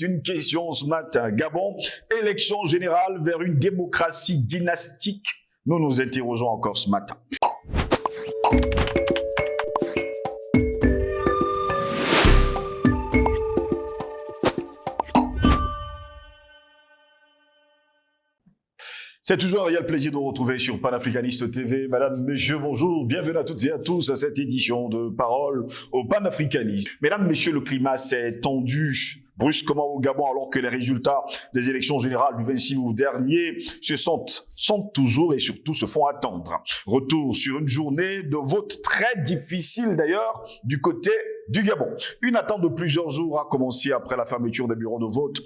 une question ce matin. Gabon, élection générale vers une démocratie dynastique. Nous nous interrogeons encore ce matin. C'est toujours un réel plaisir de vous retrouver sur Panafricaniste TV. Madame, messieurs, bonjour. Bienvenue à toutes et à tous à cette édition de Parole au panafricanisme. Mesdames, messieurs, le climat s'est tendu brusquement au Gabon alors que les résultats des élections générales du 26 août dernier se sont toujours et surtout se font attendre. Retour sur une journée de vote très difficile d'ailleurs du côté du Gabon. Une attente de plusieurs jours a commencé après la fermeture des bureaux de vote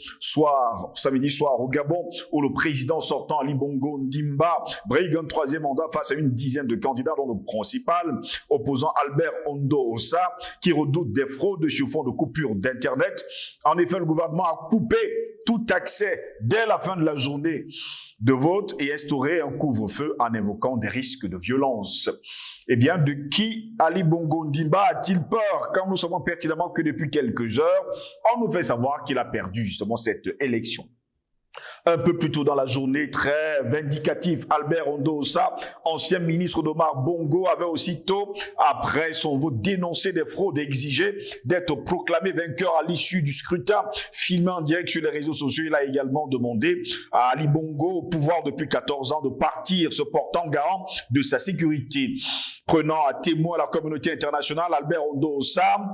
samedi soir au Gabon où le président sortant Ali Bongo Ndimba brigue un troisième mandat face à une dizaine de candidats dont le principal opposant Albert Ondo Ossa qui redoute des fraudes sur fond de coupure d'internet. En effet, le gouvernement a coupé tout accès dès la fin de la journée de vote et instauré un couvre-feu en invoquant des risques de violence. Eh bien, de qui Ali Bongo Ndimba a-t-il peur quand nous savons pertinemment que depuis quelques heures, on nous fait savoir qu'il a perdu justement cette élection. Un peu plus tôt dans la journée, très vindicatif, Albert Ondo Ossa, ancien ministre d'Omar Bongo, avait aussitôt, après son vote, dénoncé des fraudes et exigé d'être proclamé vainqueur à l'issue du scrutin. Filmé en direct sur les réseaux sociaux, il a également demandé à Ali Bongo, au pouvoir depuis 14 ans, de partir, se portant garant de sa sécurité. Prenant à témoin la communauté internationale, Albert Ondo Ossa,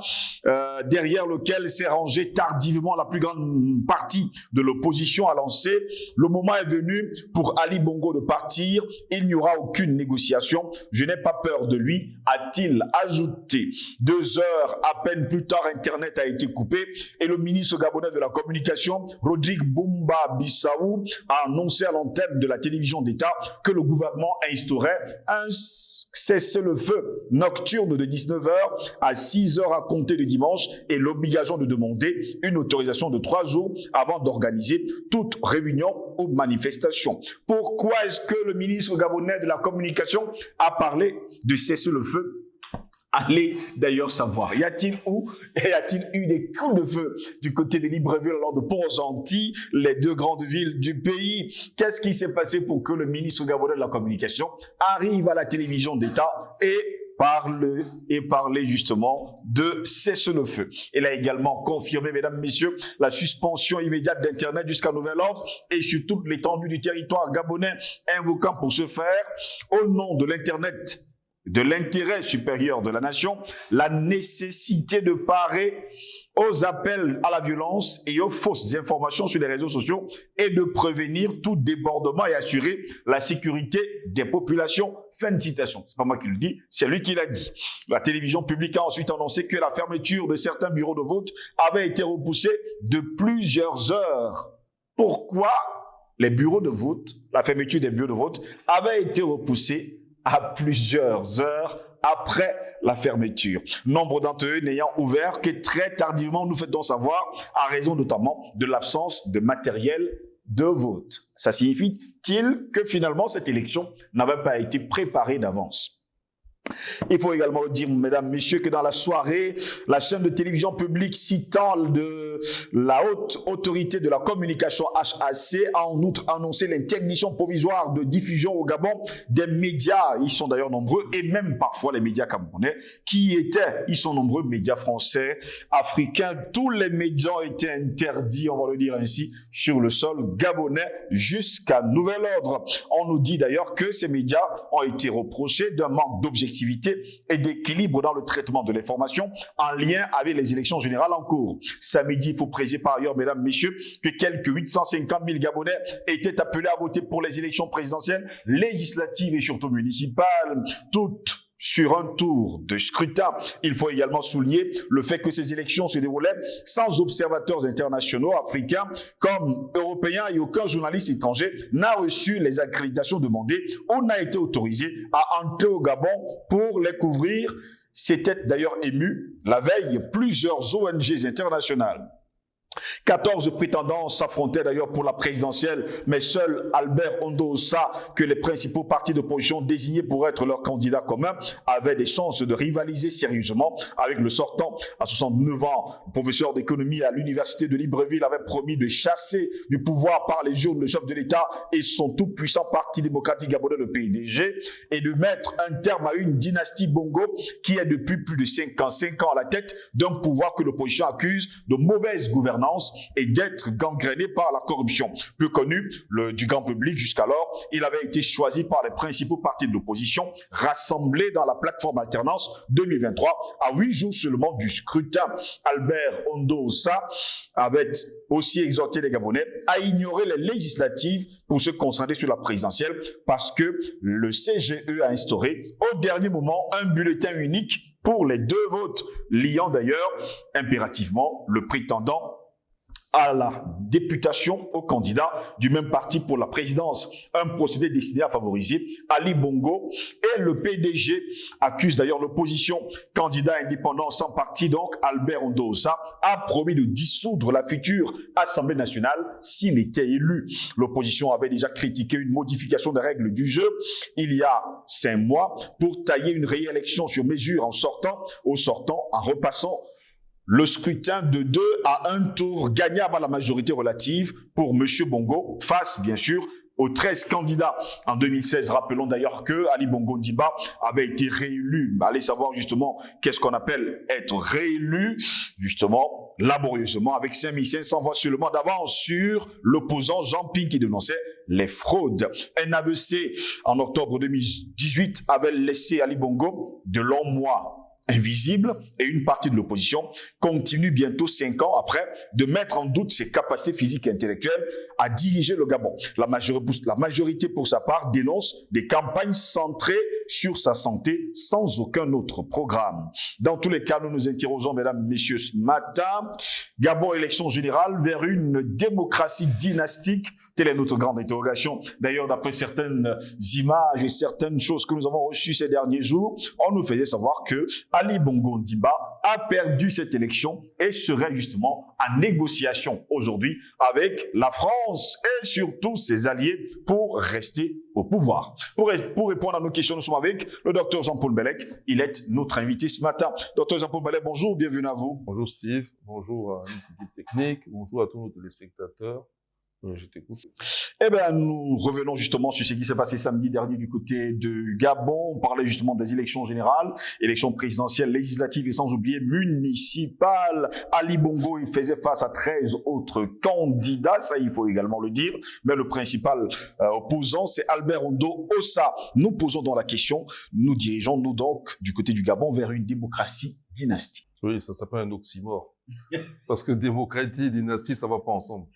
derrière lequel s'est rangée tardivement la plus grande partie de l'opposition, a lancé « Le moment est venu pour Ali Bongo de partir, il n'y aura aucune négociation, je n'ai pas peur de lui », a-t-il ajouté. 2 heures à peine plus tard, Internet a été coupé et le ministre gabonais de la communication, Rodrigue Boumba Bissau, a annoncé à l'antenne de la télévision d'État que le gouvernement instaurait un cessez-le-feu nocturne de 19h à 6h à compter de dimanche et l'obligation de demander une autorisation de 3 jours avant d'organiser toute réunion ou manifestation. Pourquoi est-ce que le ministre gabonais de la communication a parlé de cessez-le-feu? Allez d'ailleurs savoir. Y a-t-il eu des coups de feu du côté de Libreville lors de Port-Gentil, les 2 grandes villes du pays? Qu'est-ce qui s'est passé pour que le ministre gabonais de la communication arrive à la télévision d'État et parler justement de cessez-le-feu? Il a également confirmé, mesdames, messieurs, la suspension immédiate d'Internet jusqu'à nouvel ordre et sur toute l'étendue du territoire gabonais, invoquant pour ce faire, au nom de l'Internet, de l'intérêt supérieur de la nation, la nécessité de parer aux appels à la violence et aux fausses informations sur les réseaux sociaux et de prévenir tout débordement et assurer la sécurité des populations. Fin de citation. C'est pas moi qui le dis, c'est lui qui l'a dit. La télévision publique a ensuite annoncé que la fermeture de certains bureaux de vote avait été repoussée de plusieurs heures. Pourquoi les bureaux de vote, la fermeture des bureaux de vote avait été repoussée à plusieurs heures après la fermeture. Nombre d'entre eux n'ayant ouvert que très tardivement, nous fait-on savoir, à raison notamment de l'absence de matériel de vote. Ça signifie-t-il que finalement cette élection n'avait pas été préparée d'avance? Il faut également dire, mesdames, messieurs, que dans la soirée, la chaîne de télévision publique citant de la haute autorité de la communication HAC a en outre annoncé l'interdiction provisoire de diffusion au Gabon des médias, ils sont d'ailleurs nombreux, et même parfois les médias camerounais, ils sont nombreux, médias français, africains, tous les médias ont été interdits, on va le dire ainsi, sur le sol gabonais jusqu'à nouvel ordre. On nous dit d'ailleurs que ces médias ont été reprochés d'un manque d'objectivité et d'équilibre dans le traitement de l'information en lien avec les élections générales en cours. Samedi, il faut préciser par ailleurs, mesdames, messieurs, que quelques 850 000 Gabonais étaient appelés à voter pour les élections présidentielles, législatives et surtout municipales, toutes sur un tour de scrutin. Il faut également souligner le fait que ces élections se déroulaient sans observateurs internationaux, africains comme européens, et aucun journaliste étranger n'a reçu les accréditations demandées ou n'a été autorisé à entrer au Gabon pour les couvrir. C'était d'ailleurs ému la veille plusieurs ONG internationales. 14 prétendants s'affrontaient d'ailleurs pour la présidentielle, mais seul Albert Ondosa, que les principaux partis d'opposition désignés pour être leur candidat commun, avait des chances de rivaliser sérieusement avec le sortant. À 69 ans, professeur d'économie à l'université de Libreville, avait promis de chasser du pouvoir par les urnes le chef de l'État et son tout-puissant parti démocratique gabonais, le PIDG, et de mettre un terme à une dynastie Bongo qui est depuis plus de 5 ans à la tête d'un pouvoir que l'opposition accuse de mauvaise gouvernance et d'être gangréné par la corruption. Peu connu du grand public jusqu'alors, il avait été choisi par les principaux partis de l'opposition, rassemblés dans la plateforme alternance 2023, à 8 jours seulement du scrutin. Albert Ondosa avait aussi exhorté les Gabonais à ignorer les législatives pour se concentrer sur la présidentielle, parce que le CGE a instauré au dernier moment un bulletin unique pour les 2 votes, liant d'ailleurs impérativement le prétendant à la députation au candidat du même parti pour la présidence. Un procédé destiné à favoriser Ali Bongo, et le PDG accuse d'ailleurs l'opposition. Candidat indépendant sans parti, donc, Albert Ondosa a promis de dissoudre la future Assemblée nationale s'il était élu. L'opposition avait déjà critiqué une modification des règles du jeu il y a 5 mois pour tailler une réélection sur mesure en repassant le scrutin de 2 à 1 tour gagnable à la majorité relative pour M. Bongo, face bien sûr aux 13 candidats. En 2016, rappelons d'ailleurs que Ali Bongo Ondimba avait été réélu. Allez savoir justement qu'est-ce qu'on appelle être réélu, justement, laborieusement, avec 5500 voix seulement d'avance sur l'opposant Jean Ping qui dénonçait les fraudes. Un AVC en octobre 2018 avait laissé Ali Bongo de longs mois invisible, et une partie de l'opposition continue bientôt 5 ans après de mettre en doute ses capacités physiques et intellectuelles à diriger le Gabon. La majorité pour sa part dénonce des campagnes centrées sur sa santé sans aucun autre programme. Dans tous les cas, nous nous interrogeons, mesdames, messieurs, ce matin, Gabon, élection générale vers une démocratie dynastique, telle est notre grande interrogation. D'ailleurs, d'après certaines images et certaines choses que nous avons reçues ces derniers jours, on nous faisait savoir que Ali Bongo Ondimba a perdu cette élection et serait justement en négociation aujourd'hui avec la France et surtout ses alliés pour rester au pouvoir. Pour répondre à nos questions, nous sommes avec le docteur Jean-Paul Bellec. Il est notre invité ce matin. Docteur Jean-Paul Bellec, bonjour, bienvenue à vous. Bonjour Steve, bonjour à l'équipe technique, bonjour à tous nos téléspectateurs. Je t'écoute. Eh bien, nous revenons justement sur ce qui s'est passé samedi dernier du côté de Gabon. On parlait justement des élections générales, élections présidentielles, législatives et sans oublier municipales. Ali Bongo, il faisait face à 13 autres candidats, ça il faut également le dire. Mais le principal opposant, c'est Albert Ondosa. Nous posons donc la question, nous dirigeons-nous donc du côté du Gabon vers une démocratie dynastique? Oui, ça s'appelle un oxymore. Parce que démocratie, dynastie, ça va pas ensemble.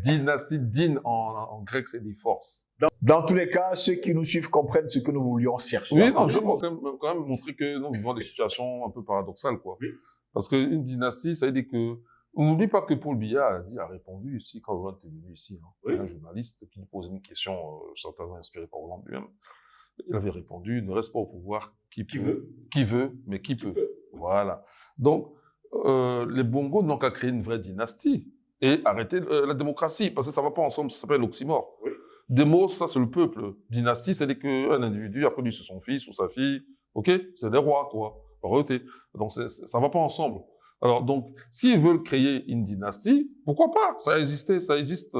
Dynastie, en grec, c'est des forces. Dans tous les cas, ceux qui nous suivent comprennent ce que nous voulions chercher. Oui, non, je veux quand même montrer que nous vivons des situations un peu paradoxales, quoi. Oui. Parce qu'une dynastie, ça veut dire que, on n'oublie pas que Paul Biya a répondu ici, quand Hollande est venu ici, hein. Oui. Un journaliste qui lui posait une question, certainement inspirée par Hollande lui-même. Il avait répondu, ne reste pas au pouvoir qui veut, mais qui peut. Voilà. Donc, les Bongos n'ont qu'à créer une vraie dynastie et arrêter la démocratie, parce que ça va pas ensemble, ça s'appelle l'oxymore. Oui. Demos, ça c'est le peuple. Dynastie, c'est qu'un individu a connu son fils ou sa fille, ok, c'est des rois, quoi. Royauté. Donc ça va pas ensemble. Alors donc, s'ils veulent créer une dynastie, pourquoi pas? Ça existe.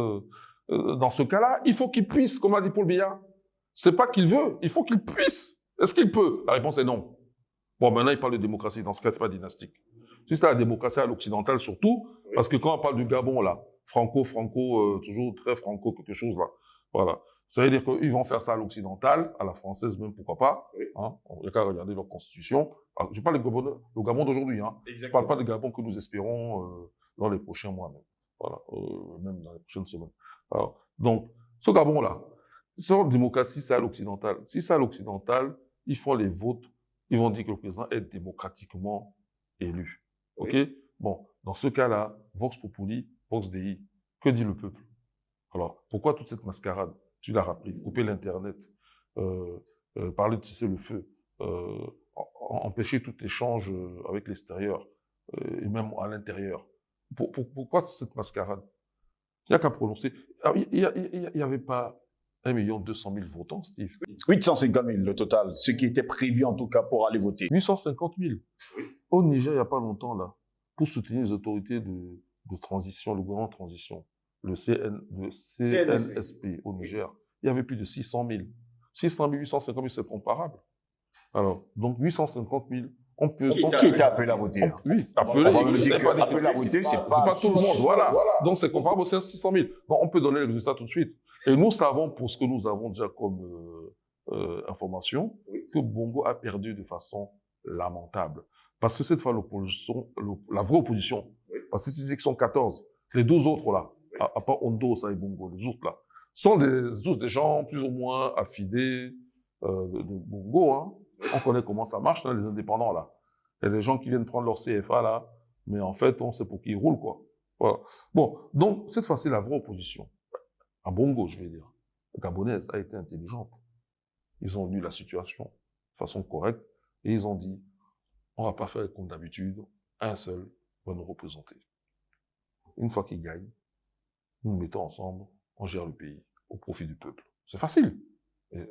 Dans ce cas-là, il faut qu'ils puissent, comme a dit Paul Biya. C'est pas qu'il veut, il faut qu'il puisse. Est-ce qu'il peut? La réponse est non. Bon, maintenant, il parle de démocratie. Dans ce cas, c'est pas dynastique. Si c'est la démocratie à l'occidental, surtout, oui. Parce que quand on parle du Gabon, là, toujours très franco, quelque chose, là, voilà. Ça veut dire qu'ils vont faire ça à l'occidental, à la française même, pourquoi pas. Oui. Hein, on n'a qu'à regarder leur constitution. Alors, je parle du Gabon d'aujourd'hui, hein. Je parle pas du Gabon que nous espérons dans les prochains mois, même. Voilà, même dans les prochaines semaines. Alors, donc, ce Gabon-là, c'est la démocratie, c'est à l'occidental. Si c'est à l'occidental, ils font les votes, ils vont dire que le président est démocratiquement élu. Oui. OK? Bon, dans ce cas-là, Vox Populi, Vox Dei, que dit le peuple? Alors, pourquoi toute cette mascarade? Tu l'as rappelé, couper l'Internet, parler de cesser le feu, empêcher tout échange avec l'extérieur, et même à l'intérieur. Pourquoi cette mascarade? Il n'y a qu'à prononcer. Il n'y avait pas 1 200 000 votants, Steve. 850 000 le total, ce qui était prévu en tout cas pour aller voter. 850 000. Oui. Au Niger, il n'y a pas longtemps, là, pour soutenir les autorités de transition, le gouvernement de transition, le CNSP au Niger, il y avait plus de 600 000. 600 000, 850 000, c'est comparable. Alors, donc 850 000, on peut... Qui était appelé à voter? Oui, appelé à voter, c'est pas tout le monde, voilà. Donc c'est comparable aussi à 600 000. Donc on peut donner le résultat tout de suite. Et nous savons, pour ce que nous avons déjà comme information, que Bongo a perdu de façon lamentable. Parce que cette fois, l'opposition, la vraie opposition, parce que tu disais qu'ils sont 14, les 12 autres là, à part Ondo, ça et Bongo, les autres là, sont tous des gens plus ou moins affidés de Bongo, hein. On connaît comment ça marche, hein, les indépendants, là. Il y a des gens qui viennent prendre leur CFA, là, mais en fait, on sait pour qui ils roulent, quoi. Voilà. Bon, donc, cette fois-ci, la vraie opposition, à Bongo, je vais dire, gabonaise, a été intelligente. Ils ont lu la situation de façon correcte, et ils ont dit, on va pas faire comme d'habitude, un seul va nous représenter. Une fois qu'ils gagnent, nous nous mettons ensemble, on gère le pays au profit du peuple. C'est facile.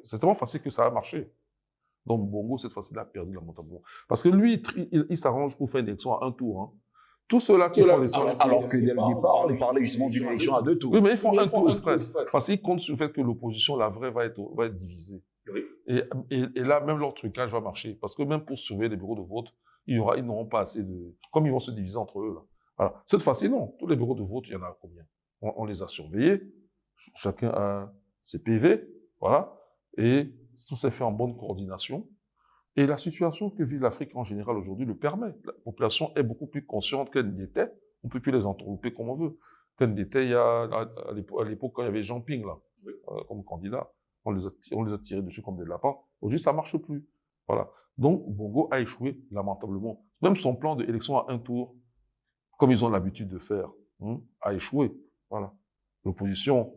C'est tellement facile que ça a marché. Donc Bongo, cette fois-ci, il a perdu lamentablement. Parce que lui, il s'arrange pour faire une élection à un tour. Hein. Tous ceux-là qui font l'élection... Alors que dès le départ, on parlait justement d'une élection à 2 tours. Oui, mais ils font un tour exprès. Parce qu'ils comptent sur le fait que l'opposition, la vraie, va être divisée. Oui. Et là, même leur trucage va marcher. Parce que même pour surveiller les bureaux de vote, ils n'auront pas assez de... Comme ils vont se diviser entre eux, là. Voilà. Cette fois-ci, non. Tous les bureaux de vote, il y en a combien? On les a surveillés. Chacun a ses PV. Voilà. Et tout s'est fait en bonne coordination. Et la situation que vit l'Afrique en général aujourd'hui le permet. La population est beaucoup plus consciente qu'elle l'était. On ne peut plus les entourlouper comme on veut. Qu'elle l'était il y a, à l'époque, quand il y avait Jean Ping, là, comme candidat. On les a tirés dessus comme des lapins. Aujourd'hui, ça ne marche plus. Voilà. Donc, Bongo a échoué lamentablement. Même son plan d'élection à un tour, comme ils ont l'habitude de faire, a échoué. Voilà. L'opposition,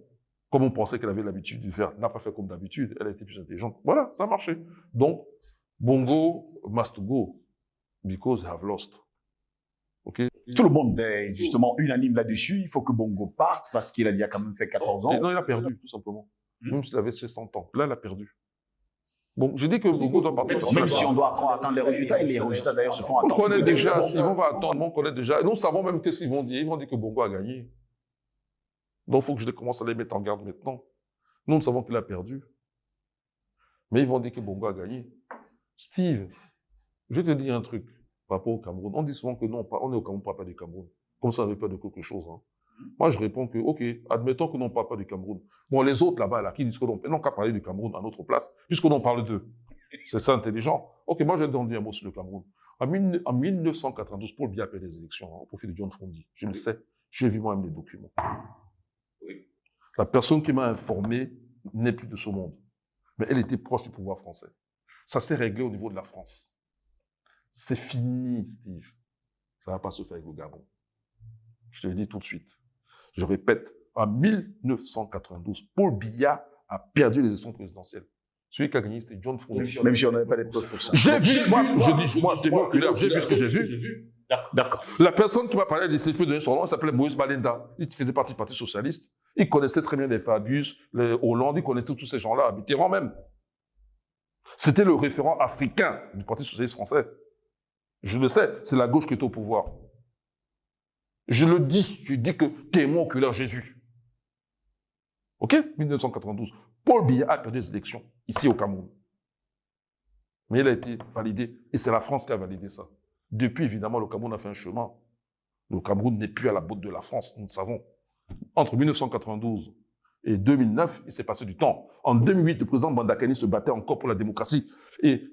comme on pensait qu'elle avait l'habitude de faire, n'a pas fait comme d'habitude. Elle a été plus intelligente. Voilà, ça a marché. Donc, Bongo must go because they have lost. Okay? Tout le monde est justement unanime là-dessus. Il faut que Bongo parte parce qu'il a déjà quand même fait 14 ans. Non, il a perdu, tout simplement. Même s'il avait 60 ans. Là, il a perdu. Bon, j'ai dit que Bongo doit partir. Même si on doit attendre les résultats, et les résultats d'ailleurs se font attendre. On connaît déjà, Steven va attendre, on connaît déjà. Nous savons même qu'est-ce qu'ils vont dire. Ils vont dire que Bongo a gagné. Donc, il faut que je commence à les mettre en garde maintenant. Nous savons qu'il a perdu. Mais ils vont dire que Bongo a gagné. Steve, je vais te dire un truc par rapport au Cameroun. On dit souvent que non, on est au Cameroun, on ne parle pas du Cameroun. Comme ça, on avait peur de quelque chose. Hein. Moi, je réponds que, OK, admettons que l'on ne parle pas du Cameroun. Bon, les autres là-bas, là, qui disent que n'ont qu'à parler du Cameroun à notre place, puisqu'on en parle d'eux. C'est ça intelligent. OK, moi, je vais donner un mot sur le Cameroun. En 1992, Paul Biya a perdu les élections au profit de John Frondi. Je le sais. J'ai vu moi-même les documents. Oui. La personne qui m'a informé n'est plus de ce monde. Mais elle était proche du pouvoir français. Ça s'est réglé au niveau de la France. C'est fini, Steve. Ça ne va pas se faire avec le Gabon. Je te le dis tout de suite. Je répète, en 1992, Paul Biya a perdu les élections présidentielles. Celui qui a gagné, c'était John Frondi. Même si on n'avait pas les preuves pour ça. J'ai vu, moi, témoin oculaire, j'ai vu ce que j'ai vu. D'accord. La personne qui m'a parlé des CFP, donner son nom, il s'appelait Moïse Balenda. Il faisait partie du Parti Socialiste. Il connaissait très bien les Fabius, les Hollande, il connaissait tous ces gens-là, Mitterrand même. C'était le référent africain du Parti Socialiste français. Je le sais, c'est la gauche qui est au pouvoir. Je le dis, je dis que témoin oculaire Jésus. OK 1992. Paul Biya a perdu les élections, ici au Cameroun. Mais il a été validé, et c'est la France qui a validé ça. Depuis, évidemment, le Cameroun a fait un chemin. Le Cameroun n'est plus à la botte de la France, nous le savons. Entre 1992 et 2009, il s'est passé du temps. En 2008, le président Bandakani se battait encore pour la démocratie et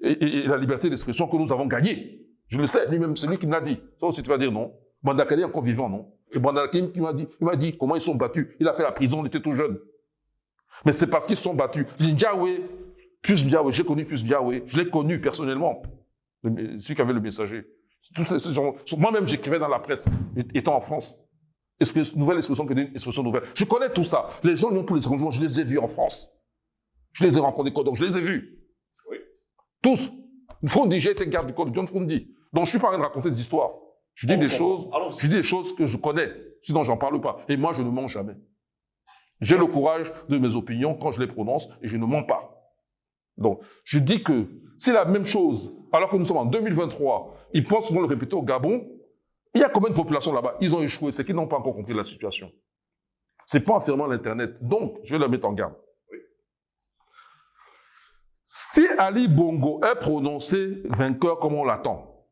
la liberté d'expression que nous avons gagnée. Je le sais, lui-même, c'est lui qui me l'a dit. Ça aussi, tu vas dire non. Bandakani est encore vivant, non? C'est Bandakani qui m'a dit comment ils sont battus. Il a fait la prison, il était tout jeune. Mais c'est parce qu'ils sont battus. Lindiawe, Pius Ndiawe, j'ai connu Pius Ndiawe, je l'ai connu personnellement. Celui qui avait le messager. Tous ces gens, moi-même, j'écrivais dans la presse, étant en France. Nouvelle expression que une expression nouvelle. Je connais tout ça. Les gens, tous les changements, je les ai vus en France. Je les ai rencontrés, donc je les ai vus. Oui. Tous. Frondi, j'ai été garde du corps de John Frondi. Donc je suis pas en train de raconter des histoires. Je dis des choses que je connais, sinon j'en parle pas. Et moi, je ne mens jamais. J'ai le courage de mes opinions quand je les prononce et je ne mens pas. Donc, je dis que c'est la même chose, alors que nous sommes en 2023, ils pensent qu'on le répéter au Gabon. Il y a combien de populations là-bas? Ils ont échoué, c'est qu'ils n'ont pas encore compris la situation. C'est pas en fermant l'Internet. Donc, je vais la mettre en garde. Oui. Si Ali Bongo est prononcé vainqueur comme on l'attend,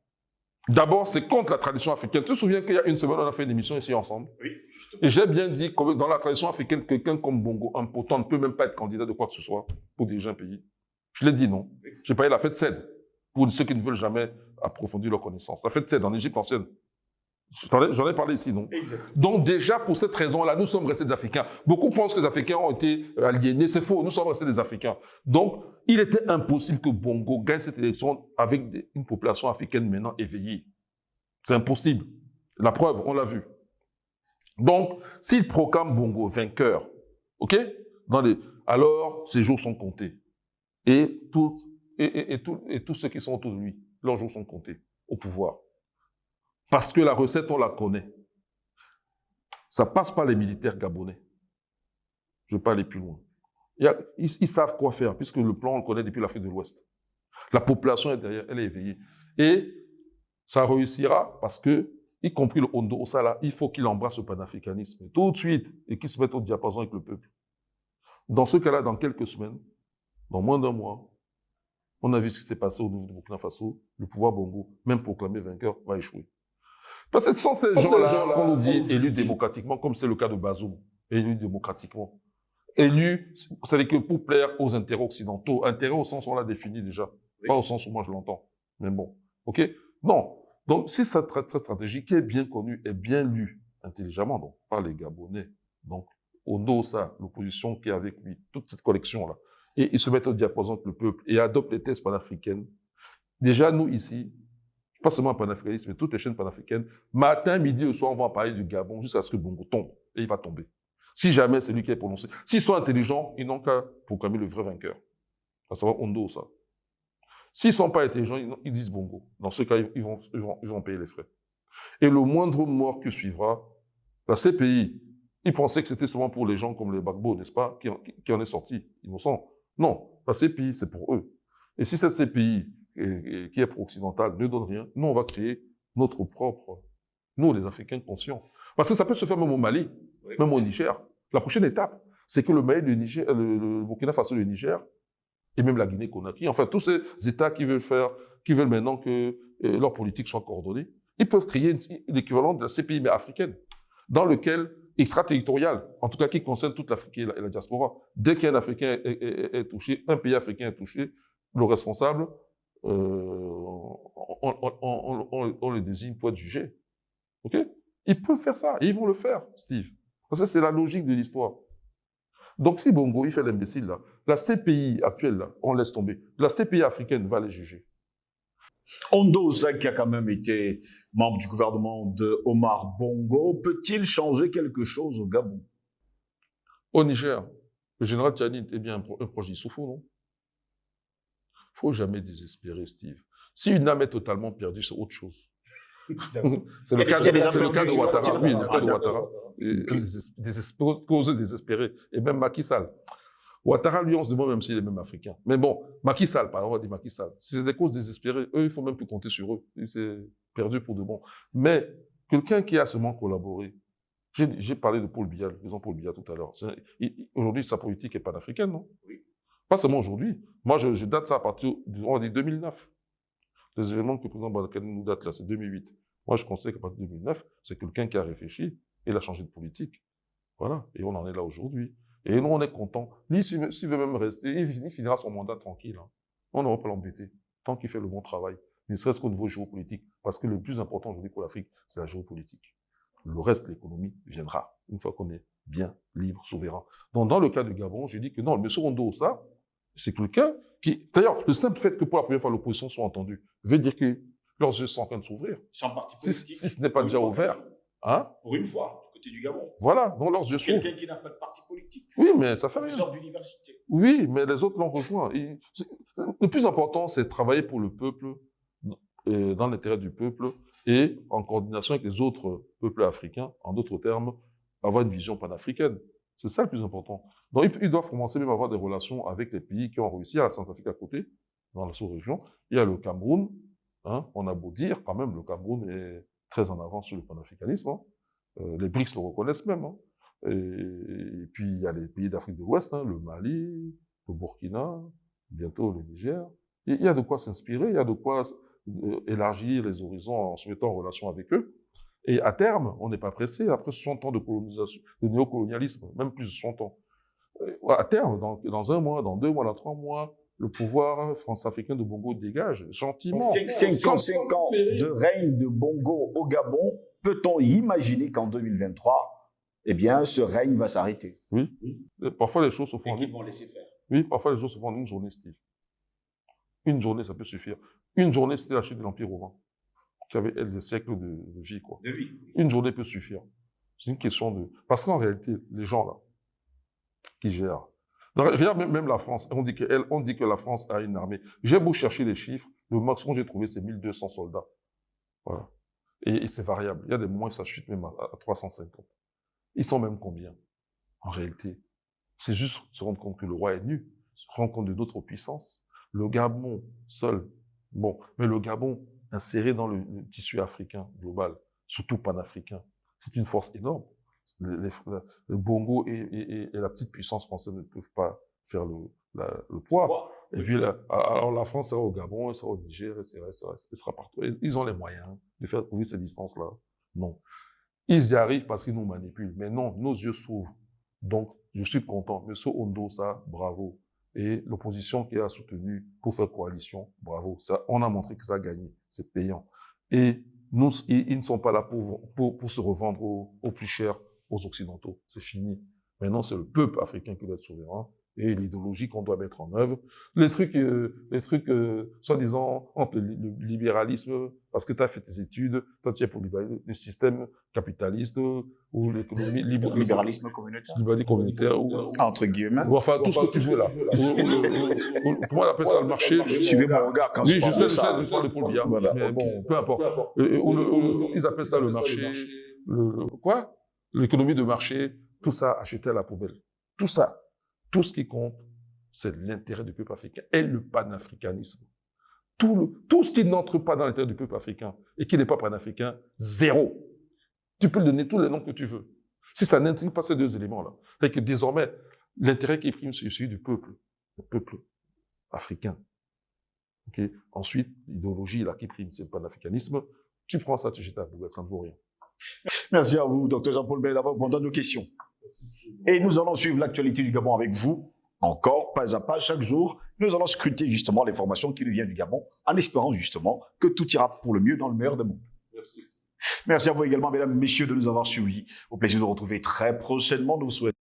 d'abord, c'est contre la tradition africaine. Tu te souviens qu'il y a une semaine, on a fait une émission ici ensemble? Oui, justement. Et j'ai bien dit que dans la tradition africaine, quelqu'un comme Bongo, un potent, ne peut même pas être candidat de quoi que ce soit pour diriger un pays. Je l'ai dit, non. Oui. J'ai parlé de la fête Cède, pour ceux qui ne veulent jamais approfondir leurs connaissances. La fête Cède, en Égypte ancienne. J'en ai parlé ici, non? Exactement. Donc déjà, pour cette raison-là, nous sommes restés des Africains. Beaucoup pensent que les Africains ont été aliénés. C'est faux, nous sommes restés des Africains. Donc, il était impossible que Bongo gagne cette élection avec une population africaine maintenant éveillée. C'est impossible. La preuve, on l'a vu. Donc, s'il proclame Bongo vainqueur, ok, alors ses jours sont comptés. Et tous ceux qui sont autour de lui, leurs jours sont comptés au pouvoir. Parce que la recette, on la connaît. Ça passe par les militaires gabonais. Je ne vais pas aller plus loin. Ils savent quoi faire, puisque le plan, on le connaît depuis l'Afrique de l'Ouest. La population est derrière, elle est éveillée. Et ça réussira parce que, y compris le Hondo Ossala, il faut qu'il embrasse le panafricanisme tout de suite et qu'il se mette au diapason avec le peuple. Dans ce cas-là, dans quelques semaines, dans moins d'un mois, on a vu ce qui s'est passé au niveau du Burkina Faso, le pouvoir Bongo, même proclamé vainqueur, va échouer. Parce que ce sont ces gens-là qu'on nous dit élus démocratiquement, comme c'est le cas de Bazoum, élus démocratiquement. Élus, c'est-à-dire que pour plaire aux intérêts occidentaux, intérêts au sens où on l'a défini déjà, oui. Pas au sens où moi je l'entends. Mais bon, ok? Non. Donc, si cette stratégie qui est bien connue et bien lue intelligemment, donc par les Gabonais, donc Hondo Ossa, l'opposition qui est avec lui, toute cette collection-là, et ils se mettent au diapason avec le peuple et adoptent les thèses panafricaines. Déjà, nous ici, pas seulement le panafricanisme, mais toutes les chaînes panafricaines, matin, midi et soir, on va en parler du Gabon jusqu'à ce que Bongo tombe. Et il va tomber. Si jamais c'est lui qui est prononcé. S'ils sont intelligents, ils n'ont qu'à proclamer le vrai vainqueur. À savoir Hondo Ossa. S'ils ne sont pas intelligents, ils disent Bongo. Dans ce cas, ils vont payer les frais. Et le moindre mort qui suivra, la CPI, ils pensaient que c'était seulement pour les gens comme les Gbagbo, n'est-ce pas, qui en est sorti, innocent. Non, la CPI, c'est pour eux. Et si cette CPI, qui est pro-occidentale, ne donne rien, nous, on va créer notre propre, nous, les Africains conscients. Parce que ça peut se faire même au Mali, oui. Même au Niger. La prochaine étape, c'est que le Mali, le Burkina Faso, le Niger, et même la Guinée-Conakry, enfin, tous ces États qui veulent maintenant que leur politique soit coordonnée, ils peuvent créer l'équivalent de la CPI, mais africaine, dans lequel, extraterritorial, en tout cas qui concerne toute l'Afrique et la diaspora. Dès qu'un Africain est touché, un pays africain est touché, le responsable, on le désigne pour être jugé. Ok? Ils peuvent faire ça, et ils vont le faire, Steve. Parce que c'est la logique de l'histoire. Donc si Bongo, il fait l'imbécile là, la CPI actuelle là, on laisse tomber. La CPI africaine va les juger. Hondo Ossa, qui a quand même été membre du gouvernement de Omar Bongo, peut-il changer quelque chose au Gabon? Au Niger, le général Tchani est bien un proche d'Issoufou, non? Il ne faut jamais désespérer, Steve. Si une âme est totalement perdue, c'est autre chose. C'est le cas de Ouattara. Oui, le cas de Ouattara. Cause désespérée. Et même Macky Sall. Ouattara, lui, on se demande même s'il est même africain. Mais bon, Macky Sall, par exemple, on dit Macky Sall. Si c'est des causes désespérées, eux, il ne faut même plus compter sur eux. C'est perdu pour de bon. Mais quelqu'un qui a seulement collaboré, j'ai parlé de Paul Biya, le président Paul Biya tout à l'heure. Aujourd'hui, sa politique est panafricaine, non? Oui. Pas seulement aujourd'hui. Moi, je date ça à partir de 2009. Les événements que le président Badakani nous date là, c'est 2008. Moi, je considère qu'à partir de 2009, c'est quelqu'un qui a réfléchi et il a changé de politique. Voilà. Et on en est là aujourd'hui. Et nous, on est content. Lui, s'il veut même rester, il finira son mandat tranquille. Hein. On ne va pas l'embêter. Tant qu'il fait le bon travail. Ne serait-ce qu'au niveau géopolitique. Parce que le plus important aujourd'hui pour l'Afrique, c'est la géopolitique. Le reste, l'économie, viendra. Une fois qu'on est bien, libre, souverain. Donc, dans le cas du Gabon, j'ai dit que non, le monsieur Hondo Ossa, c'est quelqu'un qui... D'ailleurs, le simple fait que pour la première fois l'opposition soit entendue veut dire que leurs yeux sont en train de s'ouvrir. Sans parti politique. Si ce n'est pas déjà ouvert. Hein? Pour une fois, du côté du Gabon. Voilà, donc leurs yeux s'ouvrent. Quelqu'un qui n'a pas de parti politique. Oui, mais ça fait rien. Professeur d'université. Oui, mais les autres l'ont rejoint. Le plus important, c'est de travailler pour le peuple dans l'intérêt du peuple et en coordination avec les autres peuples africains, en d'autres termes, avoir une vision panafricaine. C'est ça le plus important. Donc, ils doivent commencer même à avoir des relations avec les pays qui ont réussi. Il y a la Centrafrique à côté, dans la sous-région. Il y a le Cameroun. Hein, on a beau dire, quand même, le Cameroun est très en avance sur le panafricanisme. Hein. Les BRICS le reconnaissent même. Hein. Et puis, il y a les pays d'Afrique de l'Ouest, hein, le Mali, le Burkina, bientôt le Niger. Et il y a de quoi s'inspirer, il y a de quoi élargir les horizons en se mettant en relation avec eux. Et à terme, on n'est pas pressé, après 60 ans de colonisation, de néocolonialisme, même plus de 60 ans. À terme, dans 1 mois, dans 2 mois, dans 3 mois, le pouvoir france-africain de Bongo dégage gentiment. 55 ans de règne de Bongo au Gabon, peut-on imaginer qu'en 2023, eh bien, ce règne va s'arrêter? Oui. Parfois, les choses se font. Et qu'ils vont laisser faire. Oui, parfois, les choses se font en une journée, Steve. Une journée, ça peut suffire. Une journée, c'était la chute de l'Empire romain, qui avait des siècles de vie, quoi. De vie. Une journée peut suffire. C'est une question de... Parce qu'en réalité, les gens, là, qui gèrent... Regarde, même la France, on dit que la France a une armée. J'ai beau chercher les chiffres, le maximum que j'ai trouvé, c'est 1200 soldats. Voilà. Et c'est variable. Il y a des moments où ça chute même à 350. Ils sont même combien, en réalité? C'est juste se rendre compte que le roi est nu, se rendre compte de d'autres puissances. Le Gabon seul, bon, mais le Gabon inséré dans le tissu africain global, surtout panafricain, c'est une force énorme. Le Bongo et la petite puissance française ne peuvent pas faire le poids. Et puis, alors la France sera au Gabon, elle sera au Niger, elle sera partout. Ils ont les moyens de faire couvrir ces distances-là. Non. Ils y arrivent parce qu'ils nous manipulent. Mais non, nos yeux s'ouvrent. Donc, je suis content. Monsieur Ondo, ça, bravo. Et l'opposition qui a soutenu pour faire coalition, bravo. Ça, on a montré que ça a gagné. C'est payant. Et nous, ils ne sont pas là pour se revendre au plus cher aux Occidentaux. C'est fini. Maintenant, c'est le peuple africain qui doit être souverain et l'idéologie qu'on doit mettre en œuvre. Les trucs soi-disant, entre le libéralisme, parce que tu as fait tes études, toi tu es pour le système capitaliste ou l'économie libéralisme communautaire. Libéralisme communautaire ou entre guillemets. Ou enfin, tout ce que tu veux là. Comment on appelle ça le marché? Suivez mon regard quand oui, je parle de ça. Je parle de Paul Biya. Voilà, mais okay. Bon, peu importe. Ils appellent ça le marché. Quoi? L'économie de marché, tout ça acheté à la poubelle. Tout ça. Tout ce qui compte, c'est l'intérêt du peuple africain et le panafricanisme. Tout ce qui n'entre pas dans l'intérêt du peuple africain et qui n'est pas panafricain, zéro. Tu peux le donner tous les noms que tu veux. Si ça n'intrigue pas ces deux éléments-là, c'est que désormais, l'intérêt qui prime, c'est celui du peuple, le peuple africain. Okay? Ensuite, l'idéologie là qui prime, c'est le panafricanisme. Tu prends ça, tu jettes à la poubelle, ça ne vaut rien. Merci à vous, Dr Jean-Paul Bel, d'avoir répondu à nos questions. Et nous allons suivre l'actualité du Gabon avec vous, encore, pas à pas, chaque jour. Nous allons scruter justement l'information qui nous vient du Gabon, en espérant justement que tout ira pour le mieux dans le meilleur des mondes. Merci à vous également, mesdames, messieurs, de nous avoir suivis. Au plaisir de vous retrouver très prochainement. Nous vous souhaitons